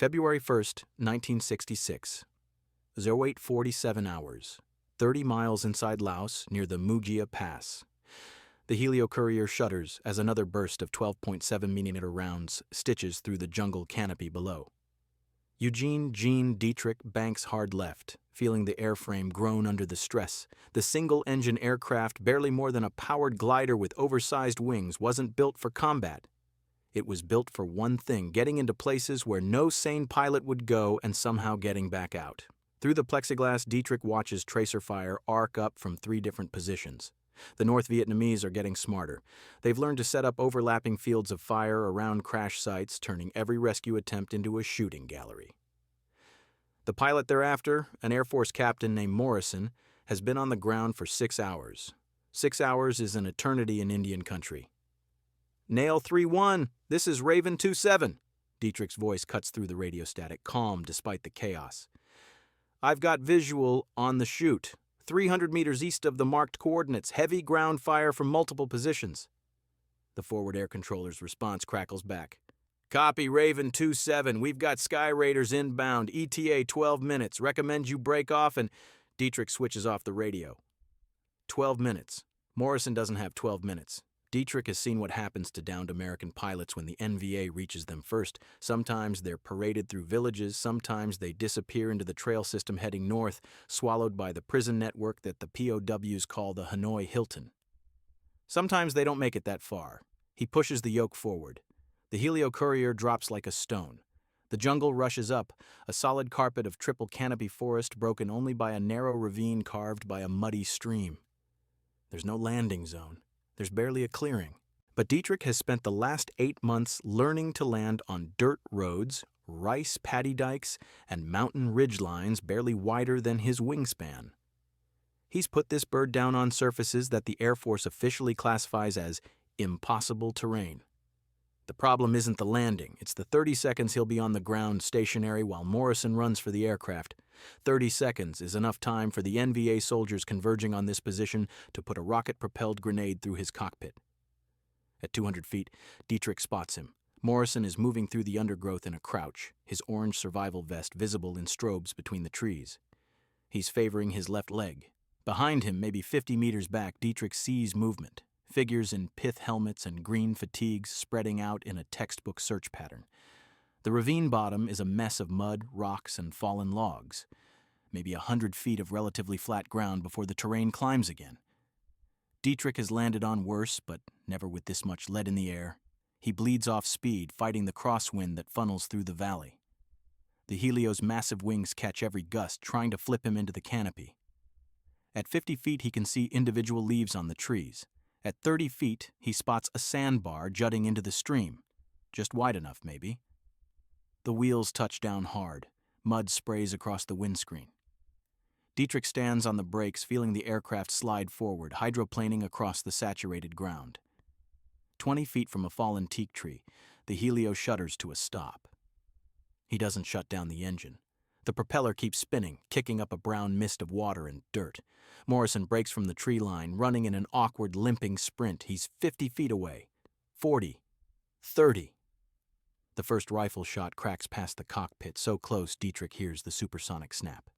February 1st, 1966. 0847 hours. 30 miles inside Laos near the Mugia Pass. The heliocourier shudders as another burst of 12.7mm rounds stitches through the jungle canopy below. Eugene Deatrick banks hard left, feeling the airframe groan under the stress. The single-engine aircraft, barely more than a powered glider with oversized wings, wasn't built for combat. It was built for one thing: getting into places where no sane pilot would go and somehow getting back out. Through the plexiglass, Deatrick watches tracer fire arc up from 3 different positions. The North Vietnamese are getting smarter. They've learned to set up overlapping fields of fire around crash sites, turning every rescue attempt into a shooting gallery. The pilot they're after, an Air Force captain named Morrison, has been on the ground for 6 hours. 6 hours is an eternity in Indian country. "Nail 3-1, this is Raven 2-7. Deatrick's voice cuts through the radio static, calm despite the chaos. "I've got visual on the chute. 300 meters east of the marked coordinates, heavy ground fire from multiple positions." The forward air controller's response crackles back. "Copy, Raven 2-7. We've got Sky Raiders inbound. ETA 12 minutes. Recommend you break off and..." Deatrick switches off the radio. 12 minutes. Morrison doesn't have 12 minutes. Deatrick has seen what happens to downed American pilots when the NVA reaches them first. Sometimes they're paraded through villages, sometimes they disappear into the trail system heading north, swallowed by the prison network that the POWs call the Hanoi Hilton. Sometimes they don't make it that far. He pushes the yoke forward. The heliocourier drops like a stone. The jungle rushes up, a solid carpet of triple canopy forest broken only by a narrow ravine carved by a muddy stream. There's no landing zone. There's barely a clearing. But Deatrick has spent the last 8 months learning to land on dirt roads, rice paddy dikes, and mountain ridge lines barely wider than his wingspan. He's put this bird down on surfaces that the Air Force officially classifies as impossible terrain. The problem isn't the landing. It's the 30 seconds he'll be on the ground stationary while Morrison runs for the aircraft. 30 seconds is enough time for the NVA soldiers converging on this position to put a rocket-propelled grenade through his cockpit. At 200 feet, Deatrick spots him. Morrison is moving through the undergrowth in a crouch, his orange survival vest visible in strobes between the trees. He's favoring his left leg. Behind him, maybe 50 meters back, Deatrick sees movement. Figures in pith helmets and green fatigues spreading out in a textbook search pattern. The ravine bottom is a mess of mud, rocks, and fallen logs. Maybe 100 feet of relatively flat ground before the terrain climbs again. Deatrick has landed on worse, but never with this much lead in the air. He bleeds off speed, fighting the crosswind that funnels through the valley. The Helio's massive wings catch every gust, trying to flip him into the canopy. At 50 feet, he can see individual leaves on the trees. At 30 feet, he spots a sandbar jutting into the stream. Just wide enough, maybe. The wheels touch down hard. Mud sprays across the windscreen. Deatrick stands on the brakes, feeling the aircraft slide forward, hydroplaning across the saturated ground. 20 feet from a fallen teak tree, the Helio shudders to a stop. He doesn't shut down the engine. The propeller keeps spinning, kicking up a brown mist of water and dirt. Morrison breaks from the tree line, running in an awkward, limping sprint. He's 50 feet away. 40. 30. The first rifle shot cracks past the cockpit, so close Deatrick hears the supersonic snap.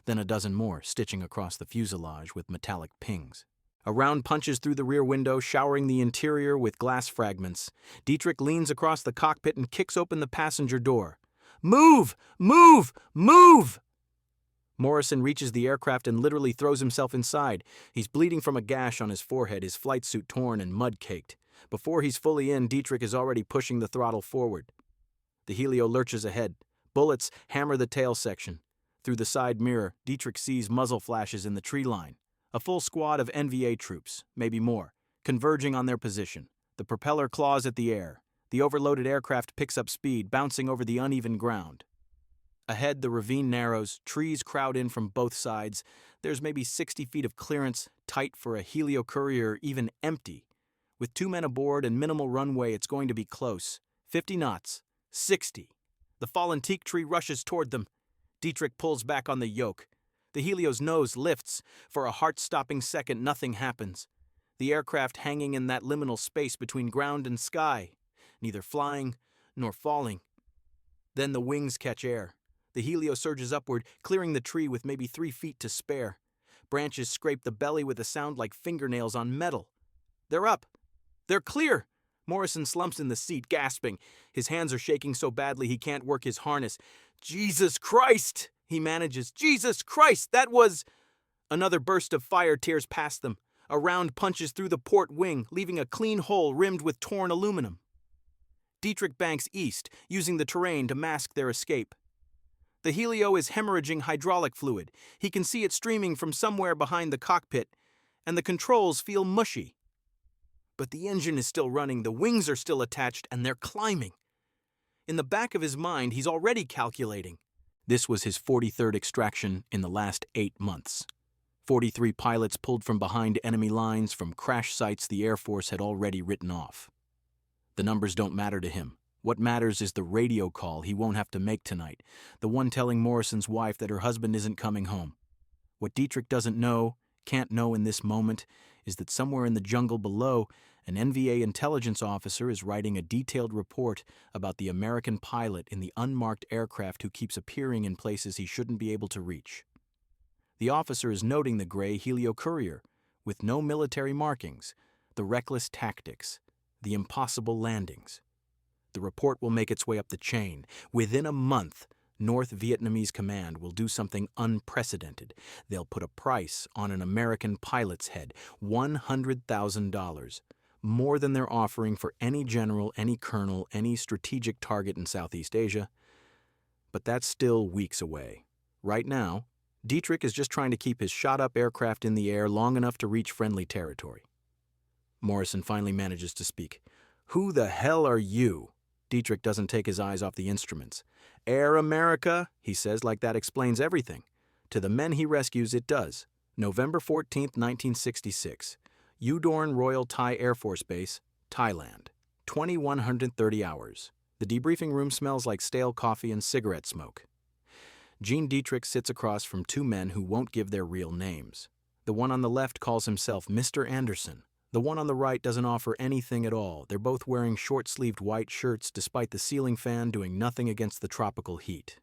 Then a dozen more, stitching across the fuselage with metallic pings. A round punches through the rear window, showering the interior with glass fragments. Deatrick leans across the cockpit and kicks open the passenger door. "Move! Move! Move!" Morrison reaches the aircraft and literally throws himself inside. He's bleeding from a gash on his forehead, his flight suit torn and mud-caked. Before he's fully in, Deatrick is already pushing the throttle forward. The Helio lurches ahead. Bullets hammer the tail section. Through the side mirror, Deatrick sees muzzle flashes in the tree line. A full squad of NVA troops, maybe more, converging on their position. The propeller claws at the air. The overloaded aircraft picks up speed, bouncing over the uneven ground. Ahead, the ravine narrows, trees crowd in from both sides. There's maybe 60 feet of clearance, tight for a heliocourier, even empty. With 2 men aboard and minimal runway, it's going to be close. 50 knots. 60. The fallen teak tree rushes toward them. Deatrick pulls back on the yoke. The Helio's nose lifts. For a heart-stopping second, nothing happens. The aircraft hanging in that liminal space between ground and sky, neither flying nor falling. Then the wings catch air. The helio surges upward, clearing the tree with maybe 3 feet to spare. Branches scrape the belly with a sound like fingernails on metal. They're up. They're clear. Morrison slumps in the seat, gasping. His hands are shaking so badly he can't work his harness. Jesus Christ! He manages. Jesus Christ! That was... Another burst of fire tears past them. A round punches through the port wing, leaving a clean hole rimmed with torn aluminum. Deatrick banks east, using the terrain to mask their escape. The helio is hemorrhaging hydraulic fluid. He can see it streaming from somewhere behind the cockpit, and the controls feel mushy. But the engine is still running, the wings are still attached, and they're climbing. In the back of his mind, he's already calculating. This was his 43rd extraction in the last 8 months. 43 pilots pulled from behind enemy lines from crash sites the Air Force had already written off. The numbers don't matter to him. What matters is the radio call he won't have to make tonight, the one telling Morrison's wife that her husband isn't coming home. What Deatrick doesn't know, can't know in this moment, is that somewhere in the jungle below, an NVA intelligence officer is writing a detailed report about the American pilot in the unmarked aircraft who keeps appearing in places he shouldn't be able to reach. The officer is noting the gray helio courier, with no military markings, the reckless tactics, the impossible landings. The report will make its way up the chain. Within a month, North Vietnamese command will do something unprecedented. They'll put a price on an American pilot's head, $100,000, more than they're offering for any general, any colonel, any strategic target in Southeast Asia. But that's still weeks away. Right now, Deatrick is just trying to keep his shot-up aircraft in the air long enough to reach friendly territory. Morrison finally manages to speak. "Who the hell are you?" Deatrick doesn't take his eyes off the instruments. "Air America," he says, like that explains everything. To the men he rescues, it does. November 14th, 1966. Udorn Royal Thai Air Force Base, Thailand. 2130 hours. The debriefing room smells like stale coffee and cigarette smoke. Eugene Deatrick sits across from 2 men who won't give their real names. The one on the left calls himself Mr. Anderson. The one on the right doesn't offer anything at all. They're both wearing short-sleeved white shirts despite the ceiling fan doing nothing against the tropical heat.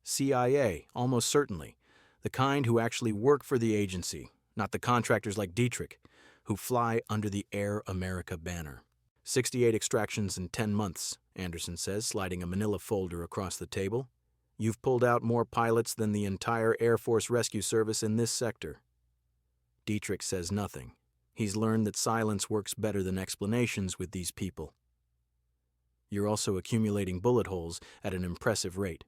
CIA, almost certainly. The kind who actually work for the agency, not the contractors like Deatrick, who fly under the Air America banner. 68 extractions in 10 months, Anderson says, sliding a manila folder across the table. You've pulled out more pilots than the entire Air Force Rescue Service in this sector. Deatrick says nothing. He's learned that silence works better than explanations with these people. You're also accumulating bullet holes at an impressive rate.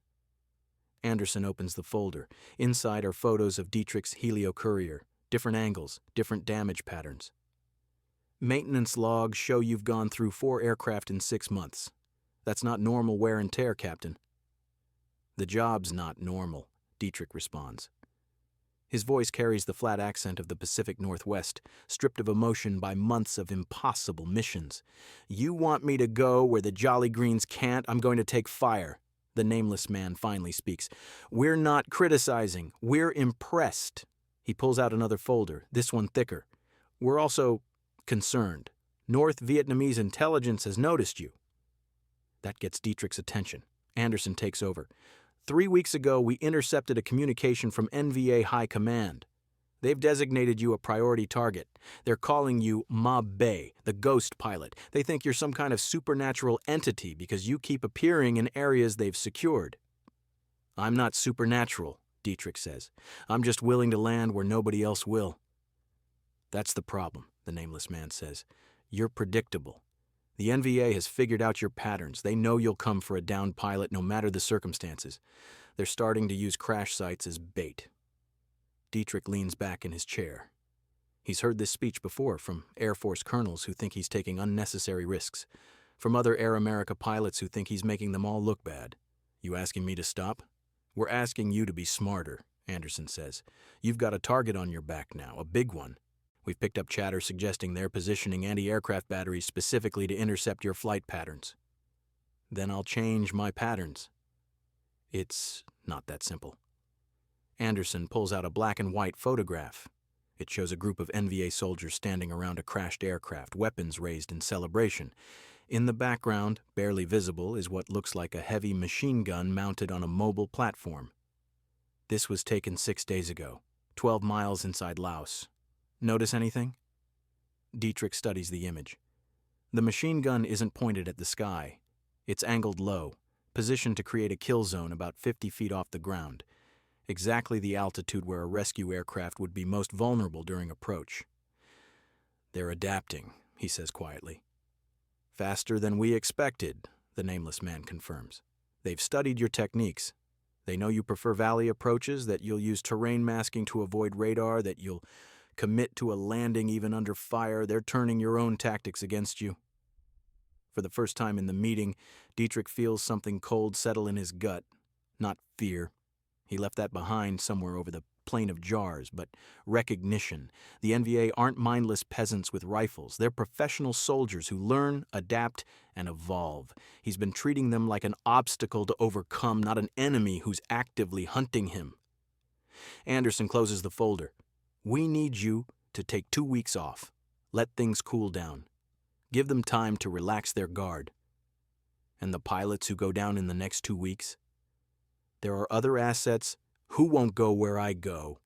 Anderson opens the folder. Inside are photos of Deatrick's helio courier, different angles, different damage patterns. Maintenance logs show you've gone through 4 aircraft in 6 months. That's not normal wear and tear, Captain. The job's not normal, Deatrick responds. His voice carries the flat accent of the Pacific Northwest, stripped of emotion by months of impossible missions. You want me to go where the Jolly Greens can't? I'm going to take fire. The nameless man finally speaks. We're not criticizing. We're impressed. He pulls out another folder, this one thicker. We're also concerned. North Vietnamese intelligence has noticed you. That gets Deatrick's attention. Anderson takes over. 3 weeks ago, we intercepted a communication from NVA High Command. They've designated you a priority target. They're calling you Ma Bei, the ghost pilot. They think you're some kind of supernatural entity because you keep appearing in areas they've secured. I'm not supernatural, Deatrick says. I'm just willing to land where nobody else will. That's the problem, the nameless man says. You're predictable. The NVA has figured out your patterns. They know you'll come for a downed pilot no matter the circumstances. They're starting to use crash sites as bait. Deatrick leans back in his chair. He's heard this speech before from Air Force colonels who think he's taking unnecessary risks, from other Air America pilots who think he's making them all look bad. You asking me to stop? We're asking you to be smarter, Anderson says. You've got a target on your back now, a big one. We've picked up chatter suggesting they're positioning anti-aircraft batteries specifically to intercept your flight patterns. Then I'll change my patterns. It's not that simple. Anderson pulls out a black and white photograph. It shows a group of NVA soldiers standing around a crashed aircraft, weapons raised in celebration. In the background, barely visible, is what looks like a heavy machine gun mounted on a mobile platform. This was taken 6 days ago, 12 miles inside Laos. Notice anything? Deatrick studies the image. The machine gun isn't pointed at the sky. It's angled low, positioned to create a kill zone about 50 feet off the ground, exactly the altitude where a rescue aircraft would be most vulnerable during approach. They're adapting, he says quietly. Faster than we expected, the nameless man confirms. They've studied your techniques. They know you prefer valley approaches, that you'll use terrain masking to avoid radar, that you'll commit to a landing even under fire. They're turning your own tactics against you. For the first time in the meeting, Deatrick feels something cold settle in his gut. Not fear. He left that behind somewhere over the plain of jars, but recognition. The NVA aren't mindless peasants with rifles. They're professional soldiers who learn, adapt, and evolve. He's been treating them like an obstacle to overcome, not an enemy who's actively hunting him. Anderson closes the folder. We need you to take 2 weeks off. Let things cool down. Give them time to relax their guard. And the pilots who go down in the next 2 weeks? There are other assets who won't go where I go.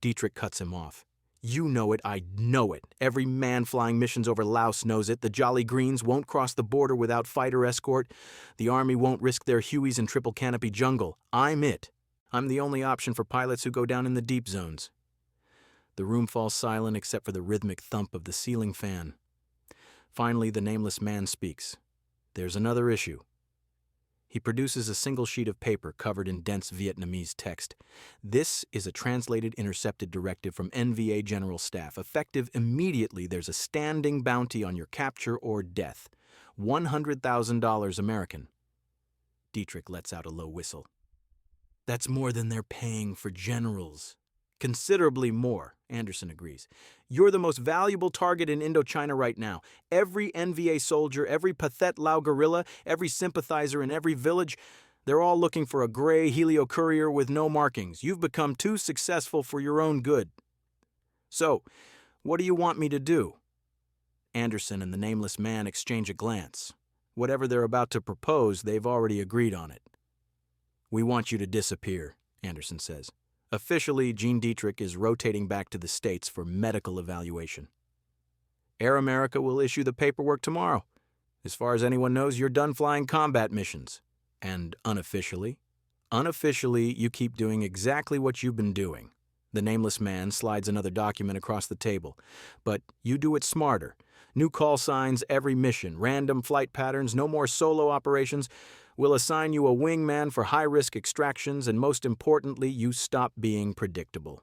Deatrick cuts him off. You know it, I know it. Every man flying missions over Laos knows it. The Jolly Greens won't cross the border without fighter escort. The Army won't risk their Hueys in triple canopy jungle. I'm it. I'm the only option for pilots who go down in the deep zones. The room falls silent except for the rhythmic thump of the ceiling fan. Finally, the nameless man speaks. There's another issue. He produces a single sheet of paper covered in dense Vietnamese text. This is a translated intercepted directive from NVA General Staff. Effective immediately, there's a standing bounty on your capture or death. $100,000 American. Deatrick lets out a low whistle. That's more than they're paying for generals. Considerably more, Anderson agrees. You're the most valuable target in Indochina right now. Every NVA soldier, every Pathet Lao guerrilla, every sympathizer in every village, they're all looking for a gray helio courier with no markings. You've become too successful for your own good. So, what do you want me to do? Anderson and the nameless man exchange a glance. Whatever they're about to propose, they've already agreed on it. We want you to disappear, Anderson says. Officially, Eugene Deatrick is rotating back to the States for medical evaluation. Air America will issue the paperwork tomorrow. As far as anyone knows, you're done flying combat missions. And unofficially? Unofficially, you keep doing exactly what you've been doing. The nameless man slides another document across the table. But you do it smarter. New call signs every mission, random flight patterns, no more solo operations. We'll assign you a wingman for high-risk extractions, and most importantly, you stop being predictable.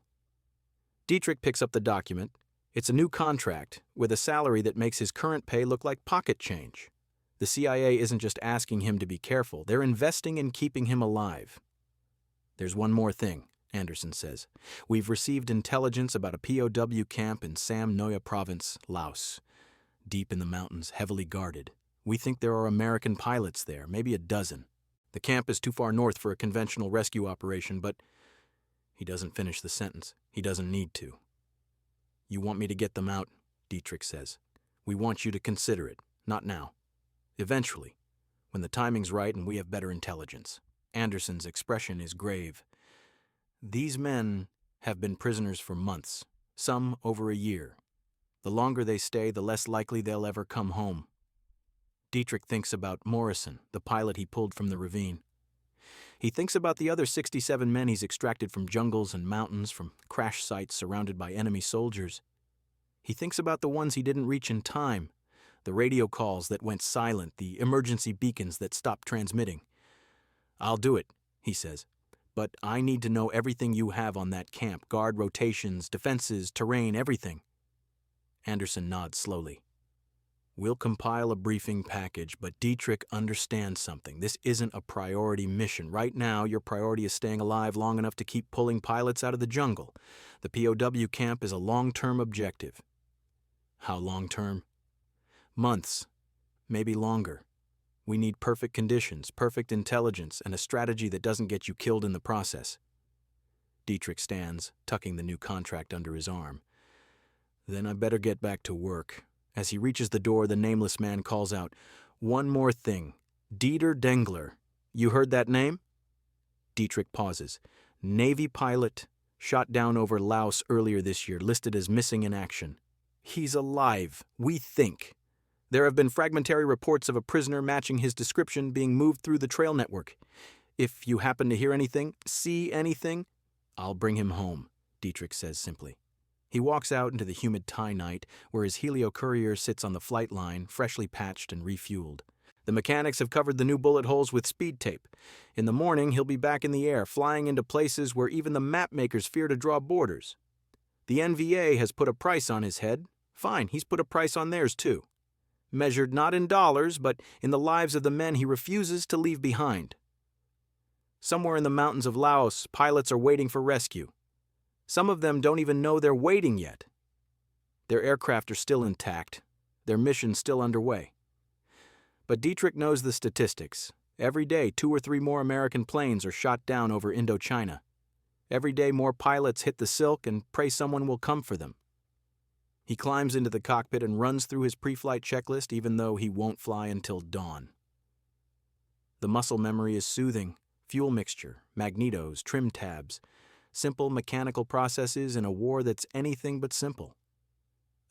Deatrick picks up the document. It's a new contract, with a salary that makes his current pay look like pocket change. The CIA isn't just asking him to be careful, they're investing in keeping him alive. There's one more thing, Anderson says. We've received intelligence about a POW camp in Sam Noya Province, Laos. Deep in the mountains, heavily guarded. We think there are American pilots there, maybe a dozen. The camp is too far north for a conventional rescue operation, but he doesn't finish the sentence. He doesn't need to. You want me to get them out, Deatrick says. We want you to consider it, not now. Eventually, when the timing's right and we have better intelligence. Anderson's expression is grave. These men have been prisoners for months, some over a year. The longer they stay, the less likely they'll ever come home. Deatrick thinks about Morrison, the pilot he pulled from the ravine. He thinks about the other 67 men he's extracted from jungles and mountains, from crash sites surrounded by enemy soldiers. He thinks about the ones he didn't reach in time, the radio calls that went silent, the emergency beacons that stopped transmitting. I'll do it, he says, but I need to know everything you have on that camp, guard rotations, defenses, terrain, everything. Anderson nods slowly. We'll compile a briefing package, but Deatrick understands something. This isn't a priority mission. Right now, your priority is staying alive long enough to keep pulling pilots out of the jungle. The POW camp is a long-term objective. How long-term? Months, maybe longer. We need perfect conditions, perfect intelligence, and a strategy that doesn't get you killed in the process. Deatrick stands, tucking the new contract under his arm. Then I better get back to work. As he reaches the door, the nameless man calls out, "One more thing. Dieter Dengler. You heard that name?" Deatrick pauses. Navy pilot, shot down over Laos earlier this year, listed as missing in action. He's alive, we think. There have been fragmentary reports of a prisoner matching his description being moved through the trail network. If you happen to hear anything, see anything, I'll bring him home, Deatrick says simply. He walks out into the humid Thai night, where his helio courier sits on the flight line, freshly patched and refueled. The mechanics have covered the new bullet holes with speed tape. In the morning, he'll be back in the air, flying into places where even the map makers fear to draw borders. The NVA has put a price on his head. Fine, he's put a price on theirs too. Measured not in dollars, but in the lives of the men he refuses to leave behind. Somewhere in the mountains of Laos, pilots are waiting for rescue. Some of them don't even know they're waiting yet. Their aircraft are still intact, their mission still underway. But Deatrick knows the statistics. Every day, 2 or 3 more American planes are shot down over Indochina. Every day, more pilots hit the silk and pray someone will come for them. He climbs into the cockpit and runs through his pre-flight checklist, even though he won't fly until dawn. The muscle memory is soothing. Fuel mixture, magnetos, trim tabs, simple mechanical processes in a war that's anything but simple.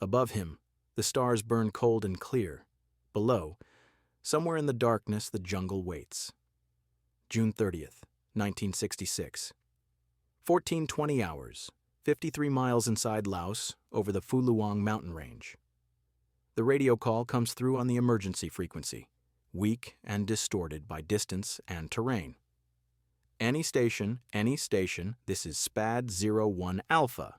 Above him, the stars burn cold and clear. Below, somewhere in the darkness, the jungle waits. June 30th, 1966. 1420 hours, 53 miles inside Laos, over the Phu Luang mountain range. The radio call comes through on the emergency frequency, weak and distorted by distance and terrain. Any station, this is SPAD 01 Alpha.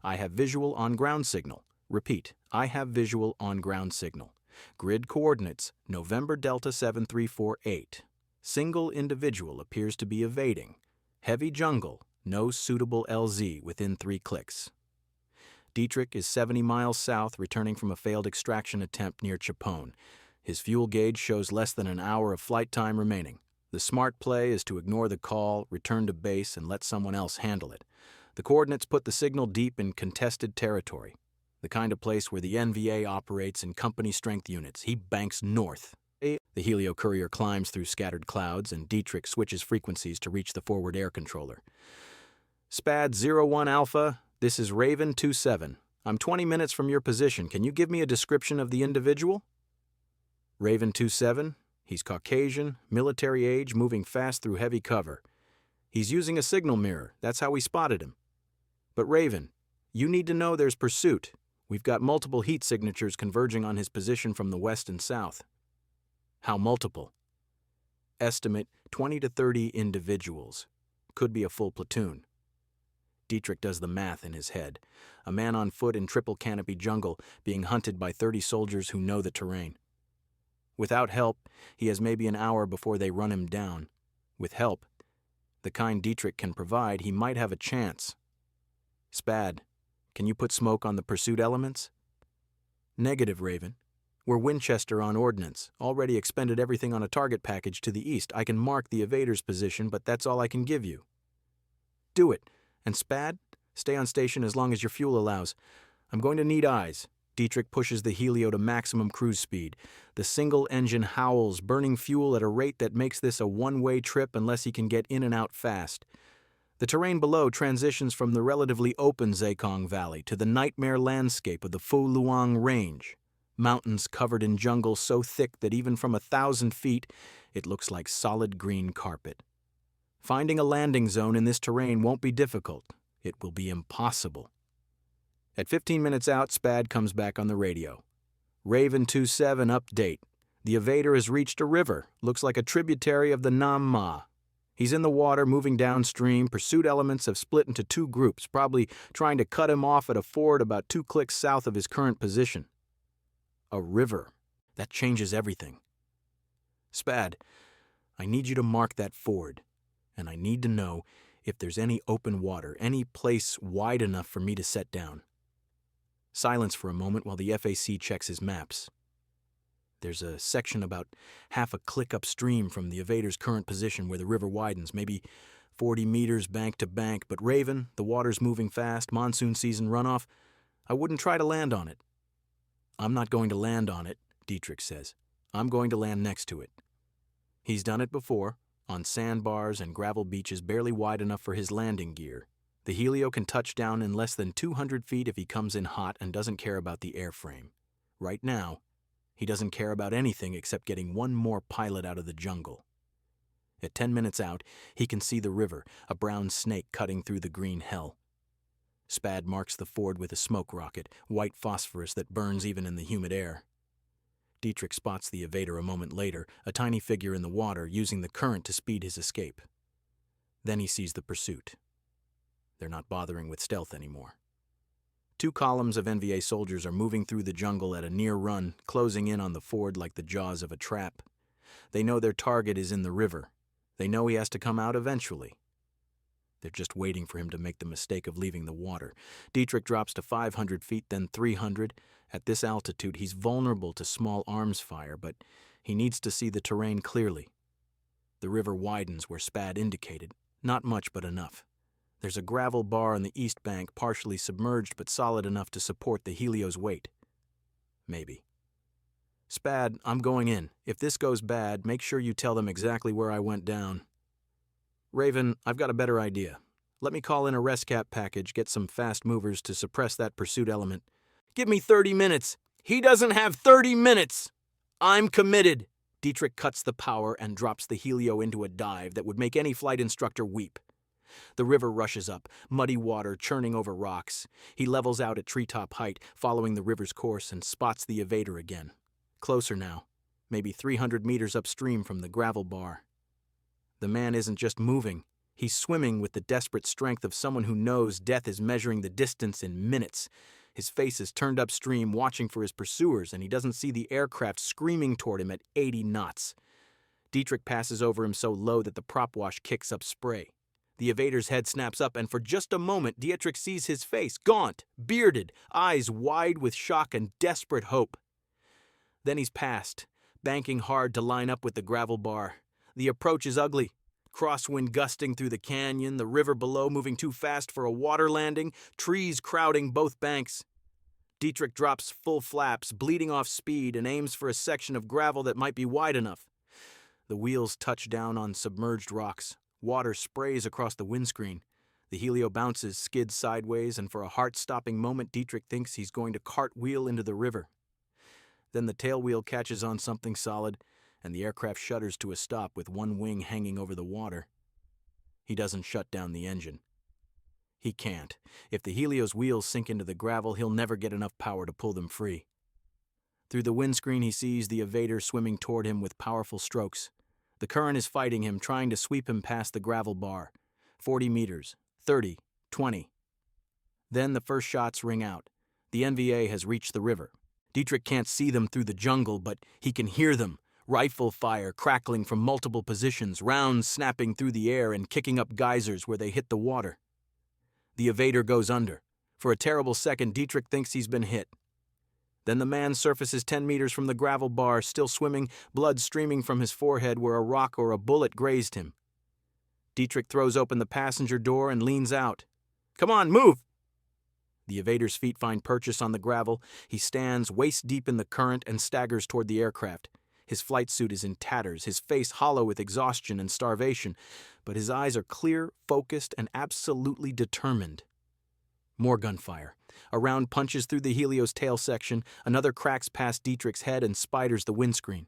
I have visual on ground signal. Repeat, I have visual on ground signal. Grid coordinates, November Delta 7348. Single individual appears to be evading. Heavy jungle, no suitable LZ within 3 clicks. Deatrick is 70 miles south, returning from a failed extraction attempt near Chapone. His fuel gauge shows less than an hour of flight time remaining. The smart play is to ignore the call, return to base, and let someone else handle it. The coordinates put the signal deep in contested territory, the kind of place where the NVA operates in company-strength units. He banks north. The helio courier climbs through scattered clouds, and Deatrick switches frequencies to reach the forward air controller. SPAD 01 Alpha, this is Raven 27. I'm 20 minutes from your position. Can you give me a description of the individual? Raven 27. He's Caucasian, military age, moving fast through heavy cover. He's using a signal mirror. That's how we spotted him. But Raven, you need to know there's pursuit. We've got multiple heat signatures converging on his position from the west and south. How multiple? Estimate 20 to 30 individuals. Could be a full platoon. Deatrick does the math in his head. A man on foot in triple canopy jungle being hunted by 30 soldiers who know the terrain. Without help, he has maybe an hour before they run him down. With help, the kind Deatrick can provide, he might have a chance. SPAD, can you put smoke on the pursuit elements? Negative, Raven. We're Winchester on ordnance. Already expended everything on a target package to the east. I can mark the evader's position, but that's all I can give you. Do it. And SPAD, stay on station as long as your fuel allows. I'm going to need eyes. Deatrick pushes the helio to maximum cruise speed. The single engine howls, burning fuel at a rate that makes this a one-way trip unless he can get in and out fast. The terrain below transitions from the relatively open Zekong Valley to the nightmare landscape of the Phu Luang Range. Mountains covered in jungle so thick that even from 1,000 feet, it looks like solid green carpet. Finding a landing zone in this terrain won't be difficult. It will be impossible. At 15 minutes out, SPAD comes back on the radio. Raven 27 update. The evader has reached a river. Looks like a tributary of the Nam Ma. He's in the water, moving downstream. Pursuit elements have split into 2 groups, probably trying to cut him off at a ford about 2 clicks south of his current position. A river. That changes everything. SPAD, I need you to mark that ford, and I need to know if there's any open water, any place wide enough for me to set down. Silence for a moment while the FAC checks his maps. There's a section about half a click upstream from the evader's current position where the river widens, maybe 40 meters bank to bank, but Raven, the water's moving fast, monsoon season runoff, I wouldn't try to land on it. "I'm not going to land on it," Deatrick says. "I'm going to land next to it." He's done it before, on sandbars and gravel beaches barely wide enough for his landing gear. The Helio can touch down in less than 200 feet if he comes in hot and doesn't care about the airframe. Right now, he doesn't care about anything except getting one more pilot out of the jungle. At 10 minutes out, he can see the river, a brown snake cutting through the green hell. Spad marks the ford with a smoke rocket, white phosphorus that burns even in the humid air. Deatrick spots the evader a moment later, a tiny figure in the water, using the current to speed his escape. Then he sees the pursuit. They're not bothering with stealth anymore. 2 columns of NVA soldiers are moving through the jungle at a near run, closing in on the ford like the jaws of a trap. They know their target is in the river. They know he has to come out eventually. They're just waiting for him to make the mistake of leaving the water. Deatrick drops to 500 feet, then 300. At this altitude, he's vulnerable to small arms fire, but he needs to see the terrain clearly. The river widens where Spad indicated. Not much, but enough. There's a gravel bar on the east bank, partially submerged but solid enough to support the Helio's weight. Maybe. "Spad, I'm going in. If this goes bad, make sure you tell them exactly where I went down." "Raven, I've got a better idea. Let me call in a rescap package, get some fast movers to suppress that pursuit element." "Give me 30 minutes. He doesn't have 30 minutes. I'm committed." Deatrick cuts the power and drops the Helio into a dive that would make any flight instructor weep. The river rushes up, muddy water churning over rocks. He levels out at treetop height, following the river's course, and spots the evader again. Closer now, maybe 300 meters upstream from the gravel bar. The man isn't just moving. He's swimming with the desperate strength of someone who knows death is measuring the distance in minutes. His face is turned upstream, watching for his pursuers, and he doesn't see the aircraft screaming toward him at 80 knots. Deatrick passes over him so low that the prop wash kicks up spray. The evader's head snaps up, and for just a moment, Deatrick sees his face, gaunt, bearded, eyes wide with shock and desperate hope. Then he's past, banking hard to line up with the gravel bar. The approach is ugly. Crosswind gusting through the canyon, the river below moving too fast for a water landing, trees crowding both banks. Deatrick drops full flaps, bleeding off speed, and aims for a section of gravel that might be wide enough. The wheels touch down on submerged rocks. Water sprays across the windscreen. The Helio bounces, skids sideways, and for a heart-stopping moment, Deatrick thinks he's going to cartwheel into the river. Then the tailwheel catches on something solid, and the aircraft shudders to a stop with one wing hanging over the water. He doesn't shut down the engine. He can't. If the Helio's wheels sink into the gravel, he'll never get enough power to pull them free. Through the windscreen, he sees the evader swimming toward him with powerful strokes. The current is fighting him, trying to sweep him past the gravel bar. 40 meters, 30, 20. Then the first shots ring out. The NVA has reached the river. Deatrick can't see them through the jungle, but he can hear them. Rifle fire crackling from multiple positions, rounds snapping through the air and kicking up geysers where they hit the water. The evader goes under. For a terrible second, Deatrick thinks he's been hit. Then the man surfaces 10 meters from the gravel bar, still swimming, blood streaming from his forehead where a rock or a bullet grazed him. Deatrick throws open the passenger door and leans out. "Come on, move!" The evader's feet find purchase on the gravel. He stands waist-deep in the current and staggers toward the aircraft. His flight suit is in tatters, his face hollow with exhaustion and starvation, but his eyes are clear, focused, and absolutely determined. More gunfire. A round punches through the Helio's tail section, another cracks past Deatrick's head and spiders the windscreen.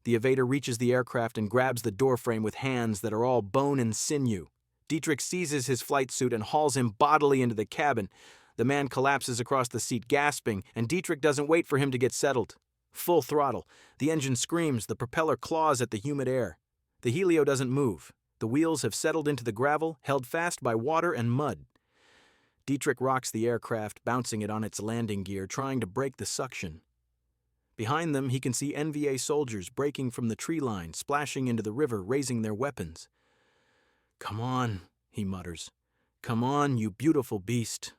The evader reaches the aircraft and grabs the doorframe with hands that are all bone and sinew. Deatrick seizes his flight suit and hauls him bodily into the cabin. The man collapses across the seat, gasping, and Deatrick doesn't wait for him to get settled. Full throttle. The engine screams, the propeller claws at the humid air. The Helio doesn't move. The wheels have settled into the gravel, held fast by water and mud. Deatrick rocks the aircraft, bouncing it on its landing gear, trying to break the suction. Behind them, he can see NVA soldiers breaking from the tree line, splashing into the river, raising their weapons. "Come on," he mutters. "Come on, you beautiful beast."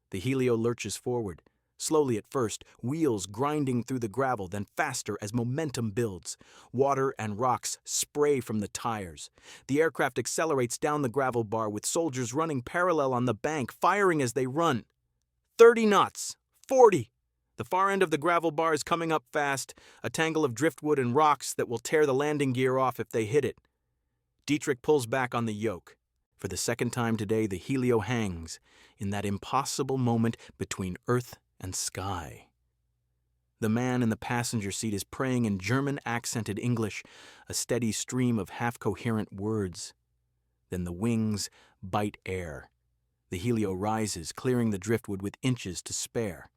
The Helio lurches forward. Slowly at first, wheels grinding through the gravel, then faster as momentum builds. Water and rocks spray from the tires. The aircraft accelerates down the gravel bar with soldiers running parallel on the bank, firing as they run. 30 knots, 40. The far end of the gravel bar is coming up fast, a tangle of driftwood and rocks that will tear the landing gear off if they hit it. Deatrick pulls back on the yoke. For the second time today, the helio hangs in that impossible moment between earth and sky. The man in the passenger seat is praying in German-accented English, a steady stream of half-coherent words. Then the wings bite air. The helio rises, clearing the driftwood with inches to spare.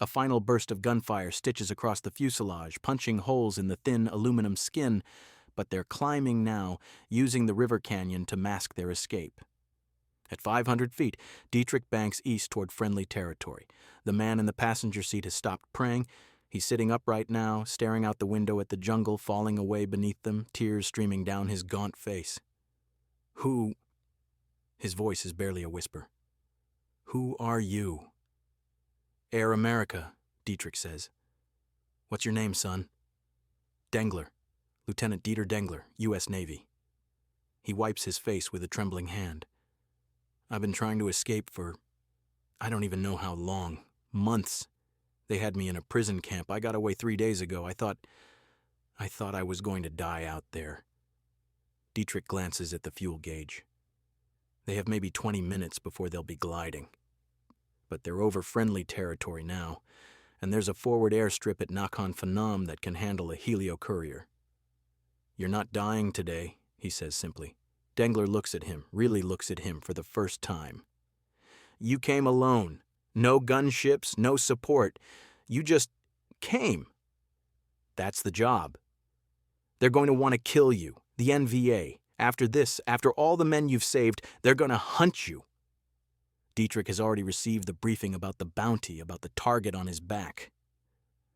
A final burst of gunfire stitches across the fuselage, punching holes in the thin aluminum skin, but they're climbing now, using the river canyon to mask their escape. At 500 feet, Deatrick banks east toward friendly territory. The man in the passenger seat has stopped praying. He's sitting upright now, staring out the window at the jungle falling away beneath them, tears streaming down his gaunt face. "Who?" His voice is barely a whisper. "Who are you?" "Air America," Deatrick says. "What's your name, son?" "Dengler. Lieutenant Dieter Dengler, U.S. Navy." He wipes his face with a trembling hand. "I've been trying to escape for, I don't even know how long. Months. They had me in a prison camp. I got away 3 days ago. I thought I was going to die out there." Deatrick glances at the fuel gauge. They have maybe 20 minutes before they'll be gliding. But they're over friendly territory now, and there's a forward airstrip at Nakhon Phanom that can handle a helio courier. "You're not dying today," he says simply. Dengler looks at him, really looks at him for the first time. "You came alone. No gunships, no support. You just came. That's the job. They're going to want to kill you, the NVA. After this, after all the men you've saved, they're going to hunt you." Deatrick has already received the briefing about the bounty, about the target on his back.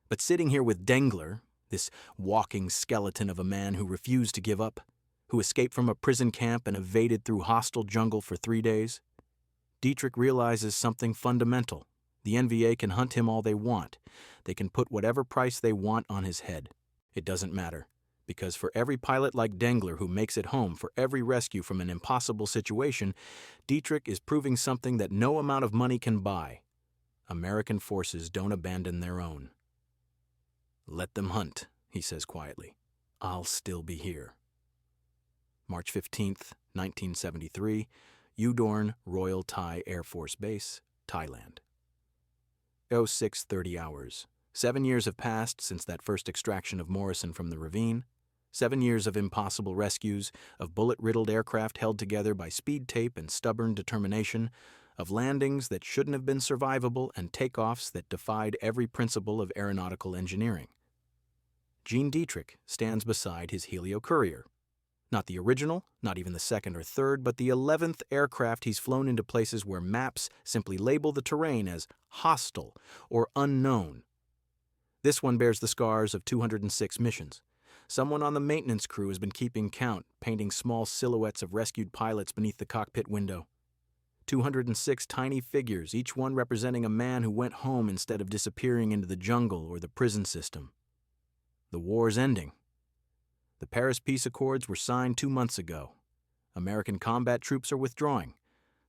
But sitting here with Dengler, this walking skeleton of a man who refused to give up, who escaped from a prison camp and evaded through hostile jungle for 3 days, Deatrick realizes something fundamental. The NVA can hunt him all they want. They can put whatever price they want on his head. It doesn't matter, because for every pilot like Dengler who makes it home, for every rescue from an impossible situation, Deatrick is proving something that no amount of money can buy. American forces don't abandon their own. "Let them hunt," he says quietly. "I'll still be here." March 15th, 1973, Udorn Royal Thai Air Force Base, Thailand. 06:30 hours. 7 years have passed since that first extraction of Morrison from the ravine. 7 years of impossible rescues, of bullet-riddled aircraft held together by speed tape and stubborn determination, of landings that shouldn't have been survivable and takeoffs that defied every principle of aeronautical engineering. Eugene Deatrick stands beside his helio courier. Not the original, not even the second or third, but the 11th aircraft he's flown into places where maps simply label the terrain as hostile or unknown. This one bears the scars of 206 missions. Someone on the maintenance crew has been keeping count, painting small silhouettes of rescued pilots beneath the cockpit window. 206 tiny figures, each one representing a man who went home instead of disappearing into the jungle or the prison system. The war's ending. The Paris Peace Accords were signed 2 months ago. American combat troops are withdrawing.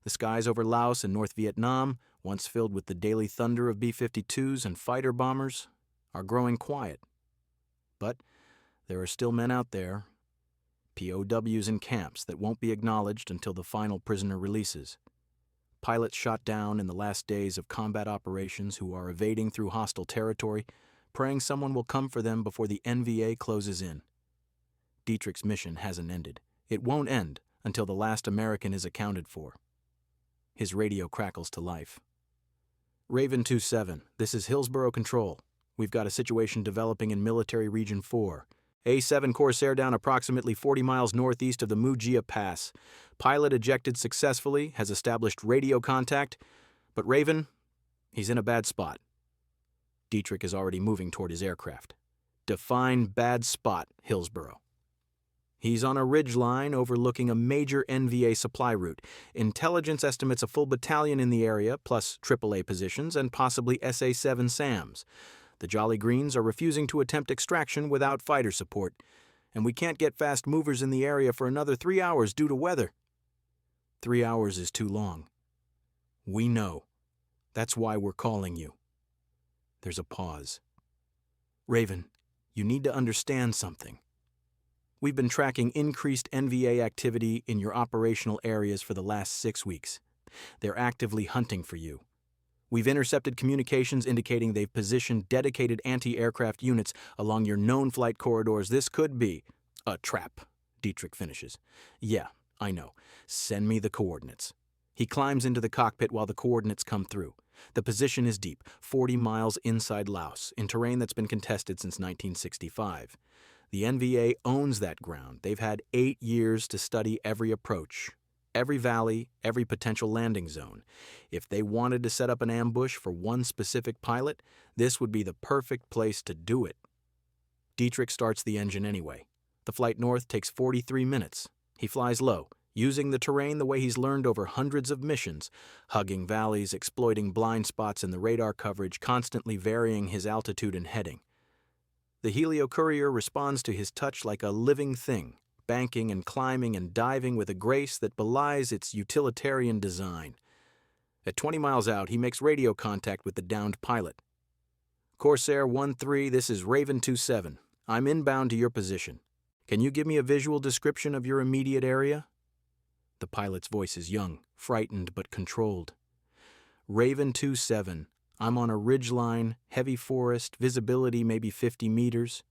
The skies over Laos and North Vietnam, once filled with the daily thunder of B-52s and fighter bombers, are growing quiet. But there are still men out there, POWs in camps that won't be acknowledged until the final prisoner releases. Pilots shot down in the last days of combat operations who are evading through hostile territory, praying someone will come for them before the NVA closes in. Deatrick's mission hasn't ended. It won't end until the last American is accounted for. His radio crackles to life. "Raven 27, this is Hillsborough Control. We've got a situation developing in Military Region 4. A-7 Corsair down approximately 40 miles northeast of the Mujia Pass. Pilot ejected successfully, has established radio contact, but Raven, he's in a bad spot." Deatrick is already moving toward his aircraft. Define bad spot, Hillsborough. He's on a ridge line overlooking a major NVA supply route. Intelligence estimates a full battalion in the area, plus AAA positions and possibly SA-7 SAMs. The Jolly Greens are refusing to attempt extraction without fighter support, and we can't get fast movers in the area for another 3 hours due to weather. 3 hours is too long. We know. That's why we're calling you. There's a pause. Raven, you need to understand something. We've been tracking increased NVA activity in your operational areas for the last 6 weeks. They're actively hunting for you. We've intercepted communications indicating they've positioned dedicated anti-aircraft units along your known flight corridors. This could be a trap, Deatrick finishes. Yeah, I know. Send me the coordinates. He climbs into the cockpit while the coordinates come through. The position is deep, 40 miles inside Laos, in terrain that's been contested since 1965. The NVA owns that ground. They've had 8 years to study every approach, every valley, every potential landing zone. If they wanted to set up an ambush for one specific pilot, this would be the perfect place to do it. Deatrick starts the engine anyway. The flight north takes 43 minutes. He flies low, using the terrain the way he's learned over hundreds of missions, hugging valleys, exploiting blind spots in the radar coverage, constantly varying his altitude and heading. The Helio Courier responds to his touch like a living thing, banking and climbing and diving with a grace that belies its utilitarian design. At 20 miles out, he makes radio contact with the downed pilot. Corsair 1-3, this is Raven 2-7. I'm inbound to your position. Can you give me a visual description of your immediate area? The pilot's voice is young, frightened but controlled. Raven 2-7, I'm on a ridgeline, heavy forest, visibility maybe 50 meters.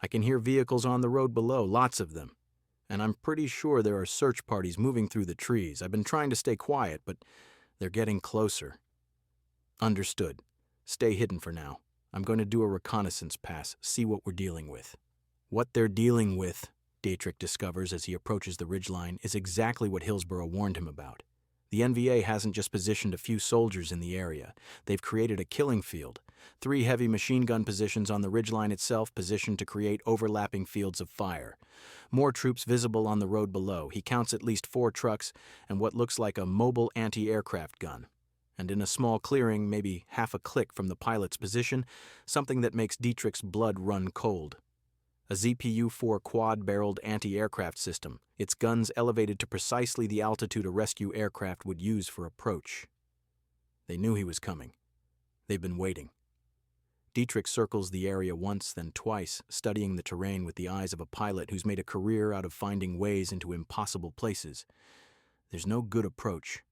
I can hear vehicles on the road below, lots of them. And I'm pretty sure there are search parties moving through the trees. I've been trying to stay quiet, but they're getting closer. Understood. Stay hidden for now. I'm going to do a reconnaissance pass, see what we're dealing with. What they're dealing with, Deatrick discovers as he approaches the ridgeline, is exactly what Hillsborough warned him about. The NVA hasn't just positioned a few soldiers in the area. They've created a killing field. 3 heavy machine gun positions on the ridgeline itself positioned to create overlapping fields of fire. More troops visible on the road below. He counts at least 4 trucks and what looks like a mobile anti-aircraft gun. And in a small clearing, maybe half a click from the pilot's position, something that makes Deatrick's blood run cold. A ZPU-4 quad-barreled anti-aircraft system, its guns elevated to precisely the altitude a rescue aircraft would use for approach. They knew he was coming. They've been waiting. Deatrick circles the area once, then twice, studying the terrain with the eyes of a pilot who's made a career out of finding ways into impossible places. There's no good approach.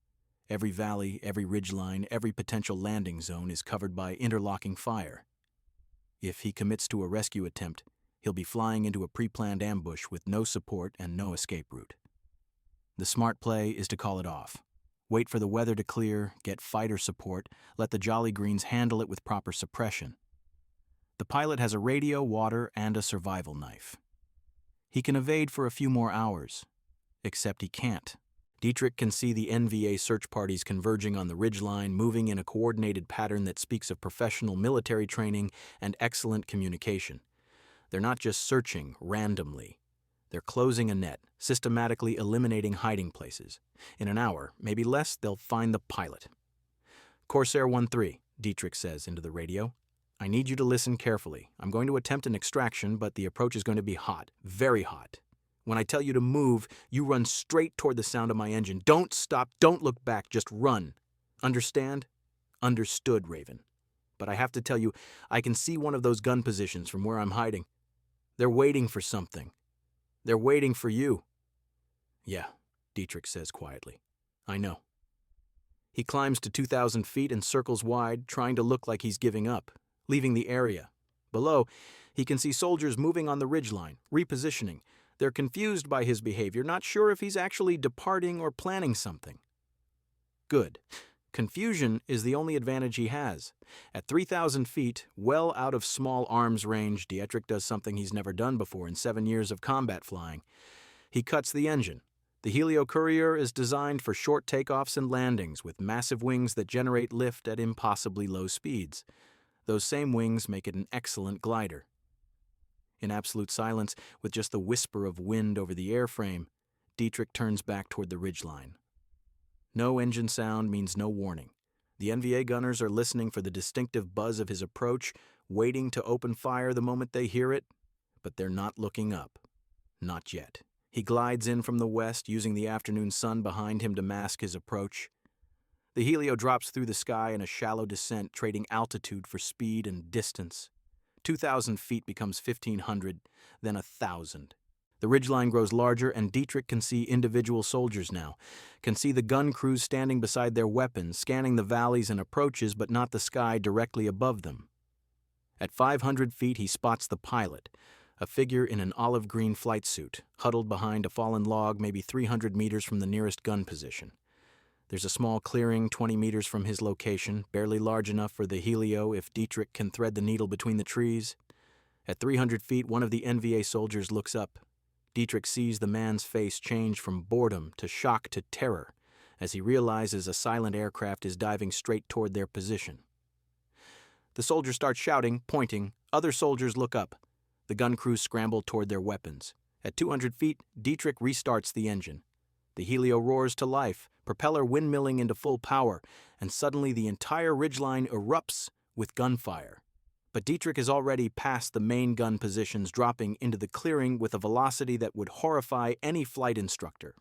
Every valley, every ridgeline, every potential landing zone is covered by interlocking fire. If he commits to a rescue attempt, he'll be flying into a pre-planned ambush with no support and no escape route. The smart play is to call it off. Wait for the weather to clear, get fighter support, let the Jolly Greens handle it with proper suppression. The pilot has a radio, water, and a survival knife. He can evade for a few more hours, except he can't. Deatrick can see the NVA search parties converging on the ridgeline, moving in a coordinated pattern that speaks of professional military training and excellent communication. They're not just searching randomly. They're closing a net, systematically eliminating hiding places. In an hour, maybe less, they'll find the pilot. Corsair 1-3, Deatrick says into the radio. I need you to listen carefully. I'm going to attempt an extraction, but the approach is going to be hot, very hot. When I tell you to move, you run straight toward the sound of my engine. Don't stop, don't look back, just run. Understand? Understood, Raven. But I have to tell you, I can see one of those gun positions from where I'm hiding. They're waiting for something. They're waiting for you. Yeah, Deatrick says quietly. I know. He climbs to 2,000 feet and circles wide, trying to look like he's giving up, leaving the area. Below, he can see soldiers moving on the ridgeline, repositioning. They're confused by his behavior, not sure if he's actually departing or planning something. Good. Confusion is the only advantage he has. At 3,000 feet, well out of small arms range, Deatrick does something he's never done before in 7 years of combat flying. He cuts the engine. The Helio Courier is designed for short takeoffs and landings with massive wings that generate lift at impossibly low speeds. Those same wings make it an excellent glider. In absolute silence, with just the whisper of wind over the airframe, Deatrick turns back toward the ridgeline. No engine sound means no warning. The NVA gunners are listening for the distinctive buzz of his approach, waiting to open fire the moment they hear it, but they're not looking up. Not yet. He glides in from the west, using the afternoon sun behind him to mask his approach. The Helio drops through the sky in a shallow descent, trading altitude for speed and distance. 2,000 feet becomes 1,500, then 1,000. The ridgeline grows larger, and Deatrick can see individual soldiers now, can see the gun crews standing beside their weapons, scanning the valleys and approaches, but not the sky directly above them. At 500 feet, he spots the pilot, a figure in an olive-green flight suit, huddled behind a fallen log maybe 300 meters from the nearest gun position. There's a small clearing 20 meters from his location, barely large enough for the Helio if Deatrick can thread the needle between the trees. At 300 feet, one of the NVA soldiers looks up. Deatrick sees the man's face change from boredom to shock to terror as he realizes a silent aircraft is diving straight toward their position. The soldier starts shouting, pointing. Other soldiers look up. The gun crews scramble toward their weapons. At 200 feet, Deatrick restarts the engine. The Helio roars to life, propeller windmilling into full power, and suddenly the entire ridgeline erupts with gunfire. But Deatrick is already past the main gun positions, dropping into the clearing with a velocity that would horrify any flight instructor.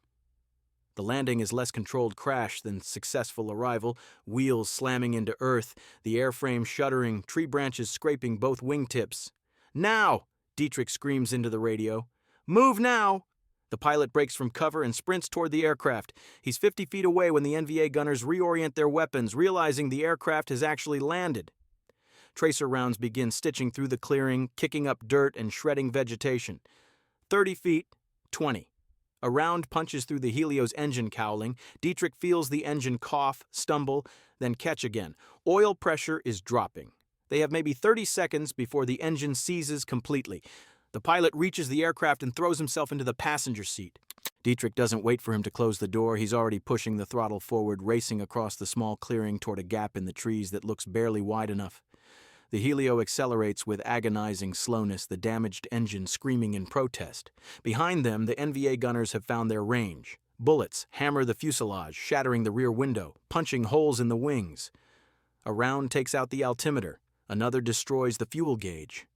The landing is less controlled crash than successful arrival, wheels slamming into earth, the airframe shuddering, tree branches scraping both wingtips. "Now!" Deatrick screams into the radio. "Move now!" The pilot breaks from cover and sprints toward the aircraft. He's 50 feet away when the NVA gunners reorient their weapons, realizing the aircraft has actually landed. Tracer rounds begin stitching through the clearing, kicking up dirt and shredding vegetation. 30 feet, 20. A round punches through the Helio's engine cowling. Deatrick feels the engine cough, stumble, then catch again. Oil pressure is dropping. They have maybe 30 seconds before the engine seizes completely. The pilot reaches the aircraft and throws himself into the passenger seat. Deatrick doesn't wait for him to close the door. He's already pushing the throttle forward, racing across the small clearing toward a gap in the trees that looks barely wide enough. The Helio accelerates with agonizing slowness, the damaged engine screaming in protest. Behind them, the NVA gunners have found their range. Bullets hammer the fuselage, shattering the rear window, punching holes in the wings. A round takes out the altimeter. Another destroys the fuel gauge.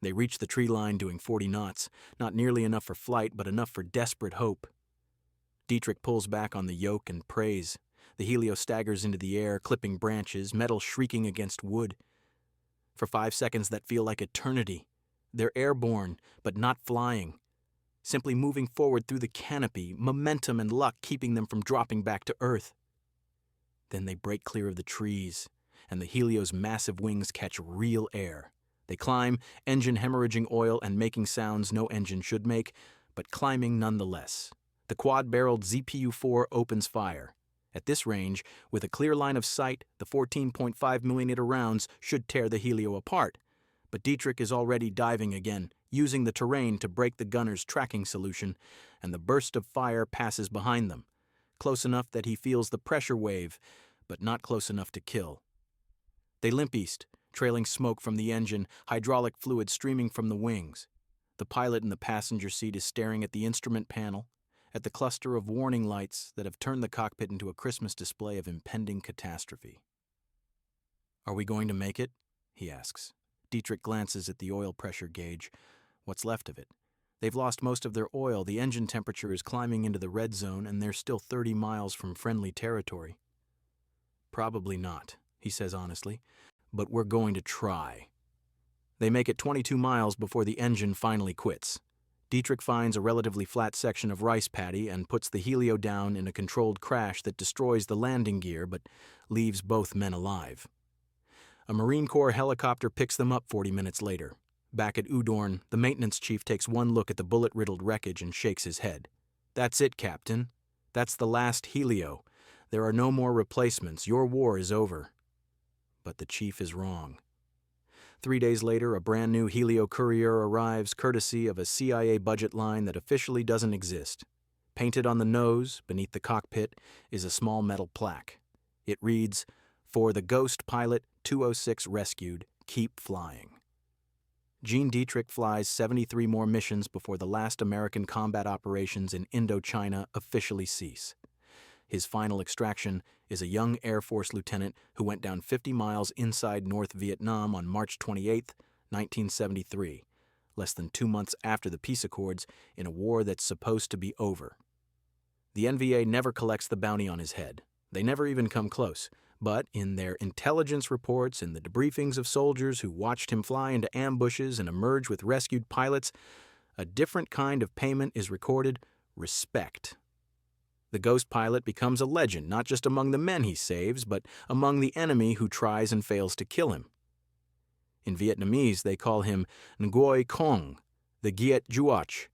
They reach the tree line doing 40 knots, not nearly enough for flight, but enough for desperate hope. Deatrick pulls back on the yoke and prays. The Helio staggers into the air, clipping branches, metal shrieking against wood. For 5 seconds that feel like eternity. They're airborne, but not flying. Simply moving forward through the canopy, momentum and luck keeping them from dropping back to earth. Then they break clear of the trees, and the Helio's massive wings catch real air. They climb, engine hemorrhaging oil and making sounds no engine should make, but climbing nonetheless. The quad-barreled ZPU-4 opens fire. At this range, with a clear line of sight, the 14.5mm rounds should tear the Helio apart. But Deatrick is already diving again, using the terrain to break the gunner's tracking solution, and the burst of fire passes behind them, close enough that he feels the pressure wave, but not close enough to kill. They limp east, trailing smoke from the engine, hydraulic fluid streaming from the wings. The pilot in the passenger seat is staring at the instrument panel, at the cluster of warning lights that have turned the cockpit into a Christmas display of impending catastrophe. "Are we going to make it?" he asks. Deatrick glances at the oil pressure gauge. What's left of it? They've lost most of their oil, the engine temperature is climbing into the red zone, and they're still 30 miles from friendly territory. "Probably not," he says honestly, "but we're going to try." They make it 22 miles before the engine finally quits. Deatrick finds a relatively flat section of rice paddy and puts the Helio down in a controlled crash that destroys the landing gear but leaves both men alive. A Marine Corps helicopter picks them up 40 minutes later. Back at Udorn, the maintenance chief takes one look at the bullet-riddled wreckage and shakes his head. "That's it, Captain. That's the last Helio. There are no more replacements. Your war is over." But the chief is wrong. 3 days later, a brand new Helio courier arrives courtesy of a CIA budget line that officially doesn't exist. Painted on the nose, beneath the cockpit, is a small metal plaque. It reads, "For the Ghost Pilot 206 rescued, keep flying." Eugene Deatrick flies 73 more missions before the last American combat operations in Indochina officially cease. His final extraction is a young Air Force lieutenant who went down 50 miles inside North Vietnam on March 28, 1973, less than 2 months after the peace accords, in a war that's supposed to be over. The NVA never collects the bounty on his head. They never even come close. But in their intelligence reports and the debriefings of soldiers who watched him fly into ambushes and emerge with rescued pilots, a different kind of payment is recorded: respect. The ghost pilot becomes a legend not just among the men he saves, but among the enemy who tries and fails to kill him. In Vietnamese, they call him Nguoi Kong, the Giet Juach,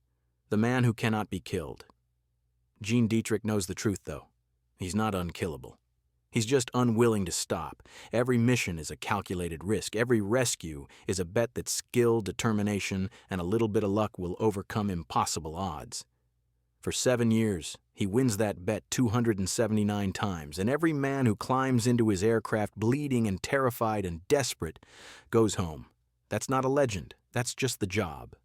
the man who cannot be killed. Eugene Deatrick knows the truth, though. He's not unkillable. He's just unwilling to stop. Every mission is a calculated risk. Every rescue is a bet that skill, determination, and a little bit of luck will overcome impossible odds. For 7 years, he wins that bet 279 times, and every man who climbs into his aircraft bleeding and terrified and desperate goes home. That's not a legend. That's just the job.